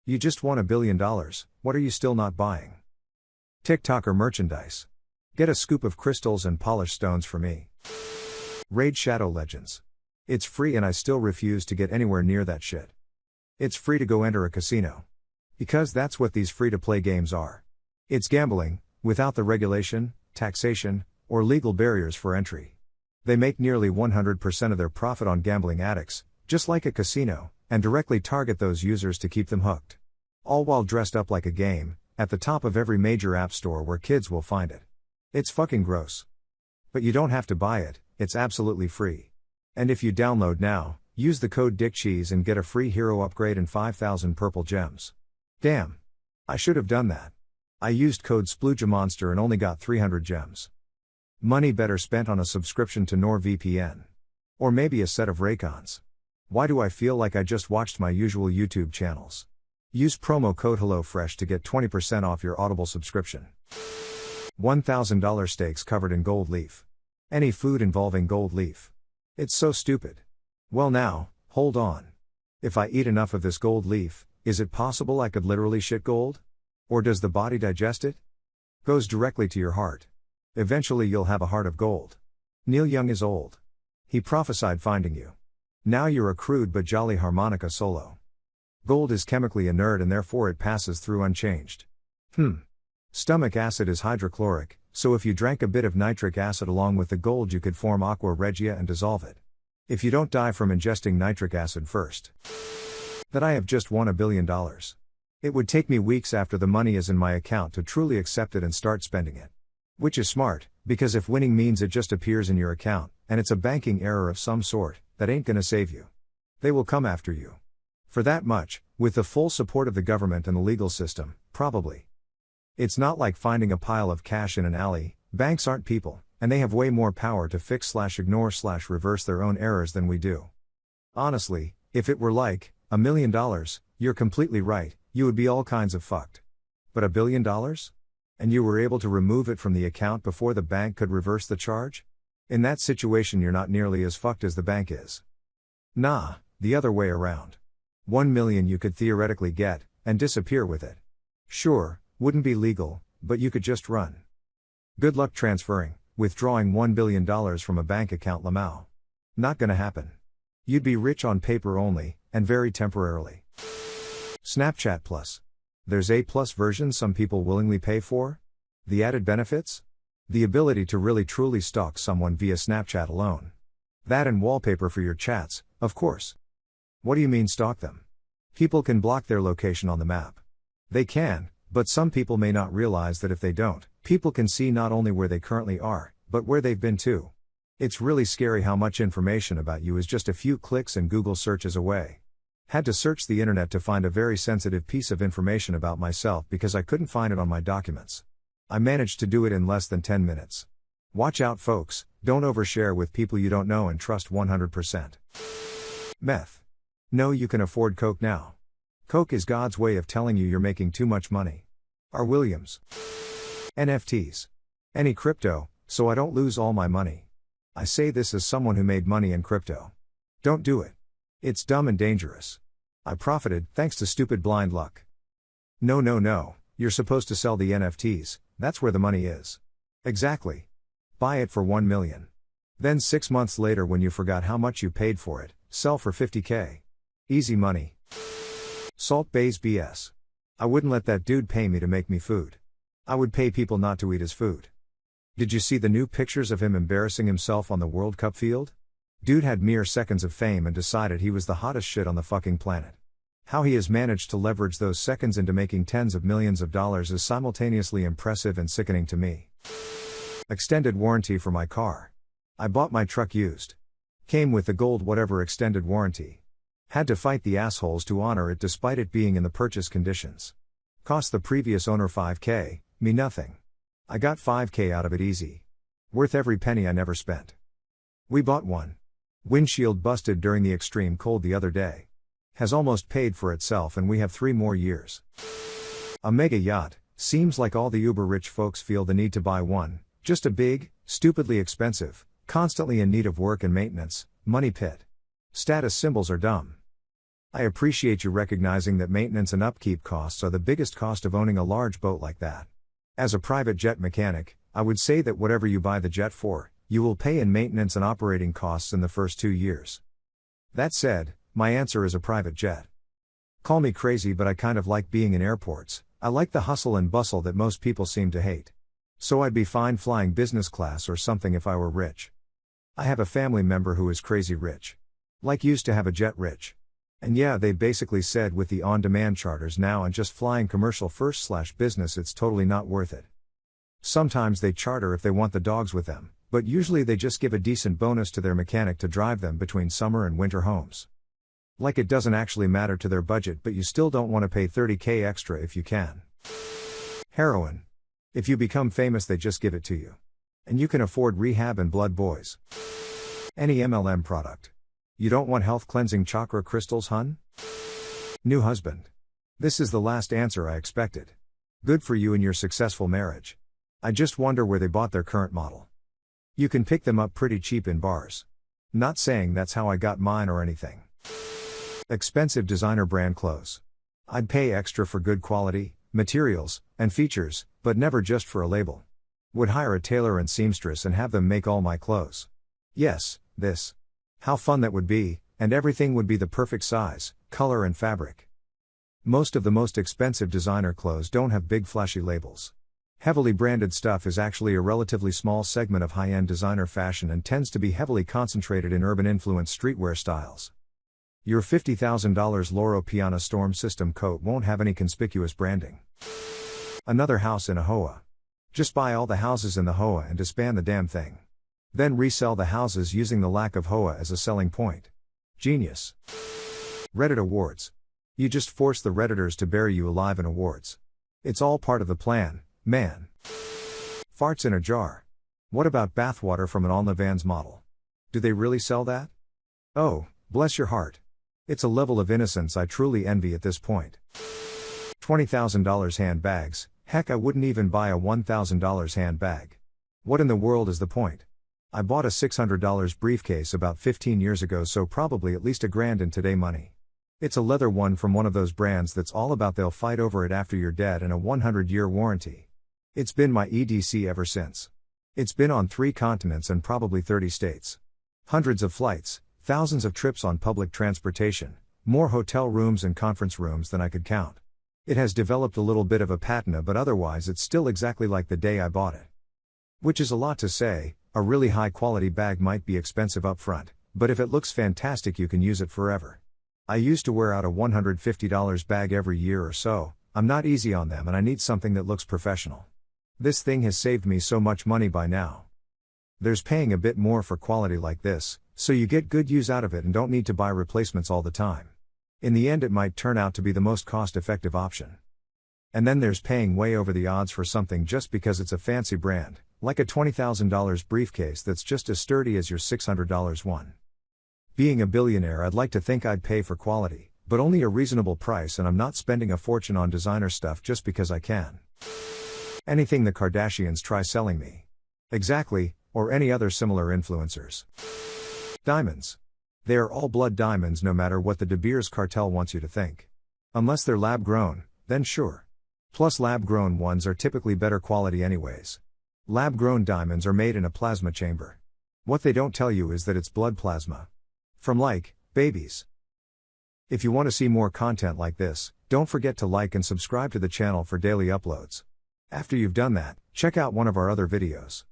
You just won $1 billion, what are you still not buying? TikTok or merchandise? Get a scoop of crystals and polished stones for me. Raid Shadow Legends. It's free and I still refuse to get anywhere near that shit. It's free to go enter a casino. Because that's what these free-to-play games are. It's gambling, without the regulation, taxation, or legal barriers for entry. They make nearly 100% of their profit on gambling addicts, just like a casino, and directly target those users to keep them hooked. All while dressed up like a game, at the top of every major app store where kids will find it. It's fucking gross. But you don't have to buy it, it's absolutely free. And if you download now, use the code DICKCHEESE and get a free hero upgrade and 5,000 purple gems. Damn. I should have done that. I used code SPLOOGEMONSTER and only got 300 gems. Money better spent on a subscription to NordVPN. Or maybe a set of Raycons. Why do I feel like I just watched my usual YouTube channels? Use promo code HelloFresh to get 20% off your Audible subscription. $1,000 steaks covered in gold leaf. Any food involving gold leaf. It's so stupid. Well now, hold on. If I eat enough of this gold leaf, is it possible I could literally shit gold? Or does the body digest it? Goes directly to your heart. Eventually you'll have a heart of gold. Neil Young is old. He prophesied finding you. Now you're a crude but jolly harmonica solo. Gold is chemically inert and therefore it passes through unchanged. Stomach acid is hydrochloric, so if you drank a bit of nitric acid along with the gold you could form aqua regia and dissolve it. If you don't die from ingesting nitric acid first. That I have just won $1 billion. It would take me weeks after the money is in my account to truly accept it and start spending it. Which is smart, because if winning means it just appears in your account, and it's a banking error of some sort, that ain't gonna save you. They will come after you. For that much, with the full support of the government and the legal system, probably. It's not like finding a pile of cash in an alley. Banks aren't people, and they have way more power to fix/ignore/reverse their own errors than we do. Honestly, if it were like $1 million, you're completely right, you would be all kinds of fucked. But $1 billion? And you were able to remove it from the account before the bank could reverse the charge? In that situation you're not nearly as fucked as the bank is. Nah, the other way around. 1 million you could theoretically get, and disappear with it. Sure, wouldn't be legal, but you could just run. Good luck transferring, withdrawing $1 billion from a bank account Lamau. Not gonna happen. You'd be rich on paper only, and very temporarily. Snapchat Plus. There's a plus version some people willingly pay for? The added benefits? The ability to really truly stalk someone via Snapchat alone. That and wallpaper for your chats, of course. What do you mean stalk them? People can block their location on the map. They can, but some people may not realize that if they don't, people can see not only where they currently are, but where they've been too. It's really scary how much information about you is just a few clicks and Google searches away. Had to search the internet to find a very sensitive piece of information about myself because I couldn't find it on my documents. I managed to do it in less than 10 minutes. Watch out folks, don't overshare with people you don't know and trust 100%. Meth. No, you can afford coke now. Coke is God's way of telling you you're making too much money. R. Williams. NFTs. Any crypto, so I don't lose all my money. I say this as someone who made money in crypto. Don't do it. It's dumb and dangerous. I profited thanks to stupid blind luck. No, you're supposed to sell the NFTs, that's where the money is. Exactly. Buy it for 1 million. Then 6 months later when you forgot how much you paid for it, sell for 50k. Easy money. Salt Bay's BS. I wouldn't let that dude pay me to make me food. I would pay people not to eat his food. Did you see the new pictures of him embarrassing himself on the World Cup field? Dude had mere seconds of fame and decided he was the hottest shit on the fucking planet. How he has managed to leverage those seconds into making tens of millions of dollars is simultaneously impressive and sickening to me. Extended warranty for my car. I bought my truck used. Came with the gold whatever extended warranty. Had to fight the assholes to honor it despite it being in the purchase conditions. Cost the previous owner 5k, me nothing. I got 5k out of it easy. Worth every penny I never spent. We bought one. Windshield busted during the extreme cold the other day. Has almost paid for itself and we have 3 more years. A mega yacht. Seems like all the uber rich folks feel the need to buy one. Just a big, stupidly expensive, constantly in need of work and maintenance, money pit. Status symbols are dumb. I appreciate you recognizing that maintenance and upkeep costs are the biggest cost of owning a large boat like that. As a private jet mechanic, I would say that whatever you buy the jet for, you will pay in maintenance and operating costs in the first 2 years. That said, my answer is a private jet. Call me crazy, but I kind of like being in airports. I like the hustle and bustle that most people seem to hate. So I'd be fine flying business class or something if I were rich. I have a family member who is crazy rich. Like used to have a jet rich. And yeah, they basically said with the on-demand charters now and just flying commercial first/business, it's totally not worth it. Sometimes they charter if they want the dogs with them, but usually they just give a decent bonus to their mechanic to drive them between summer and winter homes. Like it doesn't actually matter to their budget, but you still don't want to pay $30K extra if you can. Heroin. If you become famous, they just give it to you. And you can afford rehab and blood boys. Any MLM product. You don't want health cleansing chakra crystals, hun? New husband. This is the last answer I expected. Good for you and your successful marriage. I just wonder where they bought their current model. You can pick them up pretty cheap in bars. Not saying that's how I got mine or anything. Expensive designer brand clothes. I'd pay extra for good quality, materials, and features, but never just for a label. Would hire a tailor and seamstress and have them make all my clothes. Yes, this. How fun that would be, and everything would be the perfect size, color and fabric. Most of the most expensive designer clothes don't have big flashy labels. Heavily branded stuff is actually a relatively small segment of high-end designer fashion and tends to be heavily concentrated in urban-influenced streetwear styles. Your $50,000 Loro Piana Storm System coat won't have any conspicuous branding. Another house in a HOA. Just buy all the houses in the HOA and disband the damn thing. Then resell the houses using the lack of HOA as a selling point. Genius. Reddit awards. You just force the Redditors to bury you alive in awards. It's all part of the plan, man. Farts in a jar. What about bathwater from an Allna Vans model? Do they really sell that? Oh, bless your heart. It's a level of innocence I truly envy at this point. $20,000 handbags. Heck, I wouldn't even buy a $1,000 handbag. What in the world is the point? I bought a $600 briefcase about 15 years ago, so probably at least $1,000 in today money. It's a leather one from one of those brands that's all about they'll fight over it after you're dead and a 100-year warranty. It's been my EDC ever since. It's been on 3 continents and probably 30 states. Hundreds of flights, thousands of trips on public transportation, more hotel rooms and conference rooms than I could count. It has developed a little bit of a patina, but otherwise it's still exactly like the day I bought it. Which is a lot to say. A really high quality bag might be expensive up front, but if it looks fantastic you can use it forever. I used to wear out a $150 bag every year or so. I'm not easy on them and I need something that looks professional. This thing has saved me so much money by now. There's paying a bit more for quality like this, so you get good use out of it and don't need to buy replacements all the time. In the end it might turn out to be the most cost-effective option. And then there's paying way over the odds for something just because it's a fancy brand, like a $20,000 briefcase that's just as sturdy as your $600 one. Being a billionaire, I'd like to think I'd pay for quality, but only a reasonable price, and I'm not spending a fortune on designer stuff just because I can. Anything the Kardashians try selling me. Exactly, or any other similar influencers. Diamonds. They are all blood diamonds no matter what the De Beers cartel wants you to think. Unless they're lab-grown, then sure. Plus lab-grown ones are typically better quality anyways. Lab-grown diamonds are made in a plasma chamber. What they don't tell you is that it's blood plasma. From babies. If you want to see more content like this, don't forget to like and subscribe to the channel for daily uploads. After you've done that, check out one of our other videos.